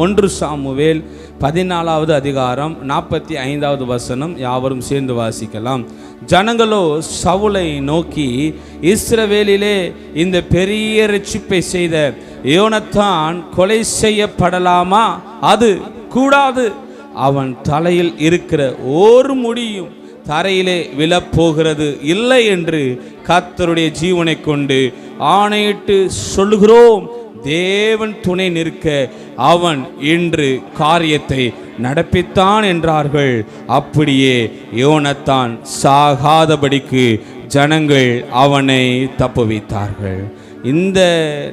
1 Samuel 14வது அதிகாரம் 45வது வசனம். யாவரும் சேர்ந்து வாசிக்கலாம். ஜனங்களோ சவுலை நோக்கி, இஸ்ரவேலிலே இந்த பெரிய இரட்சிப்பை செய்த யோனத்தான் கொலை செய்யப்படலாமா? அது கூடாது. அவன் தலையில் இருக்கிற ஒரு முடியும் தரையிலே விழப்போகிறது இல்லை என்று கர்த்தருடைய ஜீவனை கொண்டு ஆணையிட்டு சொல்லுகிறோம். தேவன் துணை நிற்க அவன் இன்று காரியத்தை நடப்பித்தான் என்றார்கள். அப்படியே யோனத்தான் சாகாதபடிக்கு ஜனங்கள் அவனை தப்புவித்தார்கள். இந்த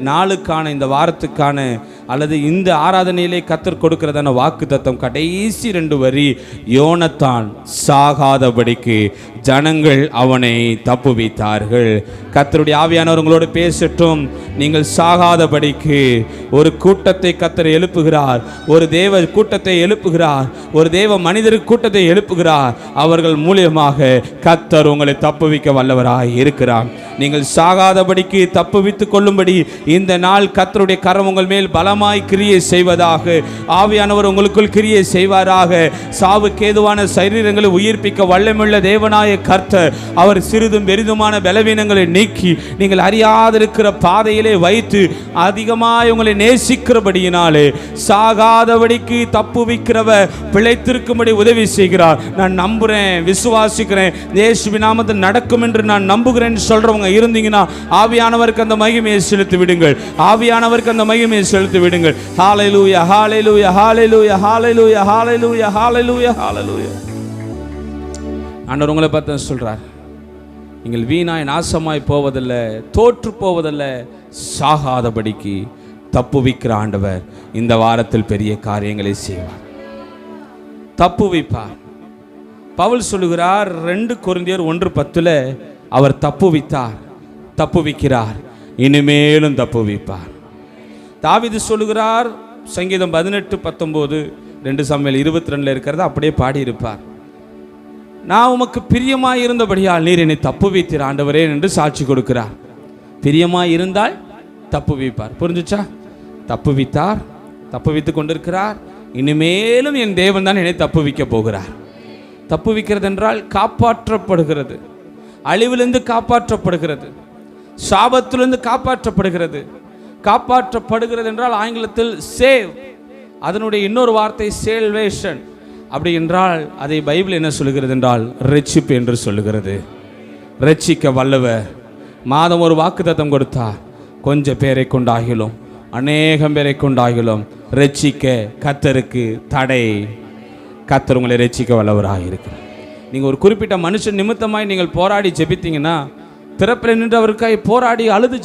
நாளுக்கான, இந்த வாரத்துக்கான அல்லது இந்த ஆராதனையிலே கர்த்தர் கொடுக்கிறதான வாக்கு தத்தம் கடைசி 2 வரி, யோனத்தான் சாகாதபடிக்கு ஜனங்கள் அவனை தப்புவித்தார்கள். கர்த்தருடைய ஆவியானவர் உங்களோடு பேசட்டும். நீங்கள் சாகாதபடிக்கு ஒரு கூட்டத்தை கர்த்தர் எழுப்புகிறார், ஒரு தேவ கூட்டத்தை எழுப்புகிறார், ஒரு தேவ மனிதர் கூட்டத்தை எழுப்புகிறார். அவர்கள் மூலியமாக கர்த்தர் உங்களை தப்புவிக்க வல்லவராய் இருக்கிறார். நீங்கள் சாகாதபடிக்கு தப்புவித்துக் கொள்ளும்படி இந்த நாள் கர்த்தருடைய கரம் உங்கள் மேல் பலமாய் கிரியை செய்வதாக. ஆவியானவர் உங்களுக்குள் கிரியை செய்வாராக. சாவுக்கு ஏதுவான சரீரங்களை உயிர்ப்பிக்க வல்லமையுள்ள தேவனாய கர்த்தர் அவர் சிறிதும் பெரிதுமான பலவீனங்களை நீக்கி நீங்கள் அறியாதிருக்கிற பாதையிலே வைத்து அதிகமாய் உங்களை நேசிக்கிறபடியினாலே சாகாதபடிக்கு தப்புவிக்கிறவர் பிழைத்திருக்கும்படி உதவி செய்கிறார். நான் நம்புறேன், விசுவாசிக்கிறேன், இயேசுவின் நாமத்தில் நடக்கும் என்று நான் நம்புகிறேன் சொல்றவங்க இருந்தீங்கன்னா ஆவியானவருக்கு அந்த மகிமையை செலுத்தி விடுங்கள். ஆவியானவருக்கு அந்த மகிமையை செலுத்தி விடுங்கள். ஹalleluya hallelujah hallelujah hallelujah hallelujah hallelujah hallelujah. ஆண்டவர் உங்களை பார்த்து சொல்றார், நீங்கள் வீணாய் நாசமாய் போவதில்லை, தோற்று போவதில்லை, சாகாதபடிக்கு தப்புவிக்கிற ஆண்டவர் இந்த வாரத்தில் பெரிய காரியங்களை செய்வார், தப்புவிப்பார். பவுல் சொல்லுகிறார் 2 கொரிந்தியர் 1:10 அவர் தப்புவித்தார், தப்புவிக்கிறார், இனிமேலும் தப்புவிப்பார். தாவீது சொல்லுகிறார் சங்கீதம் 18:19, 2 சாமுவேல் 22 இருக்கிறது அப்படியே பாடியிருப்பார். நான் உமக்கு பிரியமாய் இருந்தபடியால் நீர் என்னை தப்புவித்தீர் ஆண்டவரே என்று சாட்சி கொடுக்கிறார். பிரியமாய் இருந்தால் தப்புவிப்பார். புரிஞ்சுச்சா? தப்புவித்தார், தப்புவித்து கொண்டிருக்கிறார், இனிமேலும் என் தேவன் தான் என்னை தப்புவிக்க போகிறார். தப்புவிக்கிறது என்றால் காப்பாற்றப்படுகிறது, அழிவிலிருந்து காப்பாற்றப்படுகிறது, சாபத்திலிருந்து காப்பாற்றப்படுகிறது. காப்பாற்றப்படுகிறது என்றால் ஆங்கிலத்தில் சேவ், அதனுடைய இன்னொரு வார்த்தை சேல்வேஷன். அப்படி என்றால் அதை பைபிள் என்ன சொல்லுகிறது என்றால் ரட்சிப்பு என்று சொல்லுகிறது. ரட்சிக்க வல்லவர். மாதம் ஒரு வாக்குத்தத்தம் கொடுத்தார், கொஞ்சம் பேரை கொண்டாகிலும் அநேகம் பேரை கொண்டாகிலும் ரட்சிக்க கர்த்தருக்கு தடை. கர்த்தர் உங்களை ரட்சிக்க வல்லவராக இருக்கிறார். நீங்கள் ஒரு குறிப்பிட்ட மனுஷன் நிமித்தமாய் நீங்கள் போராடி ஜெபித்தீங்கன்னா, பிறப்பில் நின்று அவருக்காய் போராடி அழுது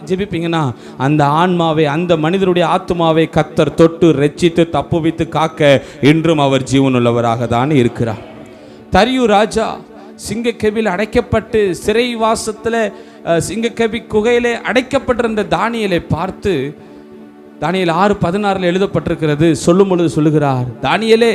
ஜெபிப்பீங்கன்னா, அந்த ஆன்மாவை, அந்த மனிதருடைய ஆத்மாவை கர்த்தர் தொட்டு ரட்சித்து தப்புவித்து காக்க இன்றும் அவர் ஜீவனுள்ளவராக தான் இருக்கிறார். தரியு ராஜா சிங்கக்கெபியில் அடைக்கப்பட்டு சிறை வாசத்தில் சிங்கக்கெபி குகையிலே அடைக்கப்பட்டிருந்த தானியேலை பார்த்து, தானியேல் 6:16 எழுதப்பட்டிருக்கிறது, சொல்லும் பொழுது சொல்லுகிறார், தானியேலே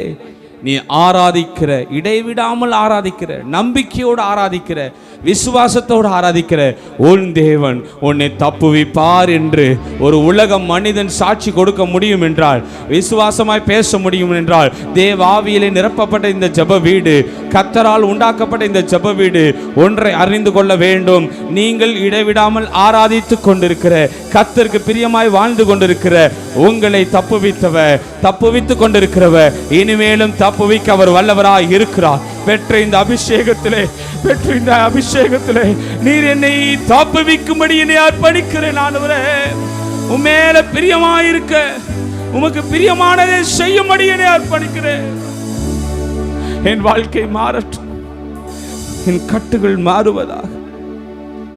நீ ஆராதிக்கிற, இடைவிடாமல் ஆராதிக்கிற, நம்பிக்கையோடு ஆராதிக்கிற, விசுவாசத்தோடு ஆராதிக்கிற உன் தேவன் உன்னை தப்புவிப்பார் என்று ஒரு உலக மனிதன் சாட்சி கொடுக்க முடியும் என்றால், விசுவாசமாய் பேச முடியும் என்றால், தேவ ஆவியிலே நிரப்பப்பட்ட இந்த ஜெப வீடு, கர்த்தரால் உண்டாக்கப்பட்ட இந்த ஜெப வீடு ஒன்றை அறிந்து கொள்ள வேண்டும். நீங்கள் இடைவிடாமல் ஆராதித்து கொண்டிருக்கிற, கர்த்தருக்கு பிரியமாய் வாழ்ந்து கொண்டிருக்கிற உங்களை தப்புவித்தவர், தப்புவித்து கொண்டிருக்கிறவர் இனிமேலும் தப்புவிக்க அவர் வல்லவராய் இருக்கிறார். பெற்ற இந்த அபிஷேகத்திலே நீர் என்னை தப்புவிக்கும்படி என்னை அர்ப்பணிக்கிறேன். ஆண்டவரே, உம்மேல பிரியமாயிருக்க, உமக்கு பிரியமானதை செய்யும்படி என்னை அர்ப்பணிக்கிறேன். என் வாழ்க்கை மாறட்டும், என் கட்டுகள் மாறுவதாக.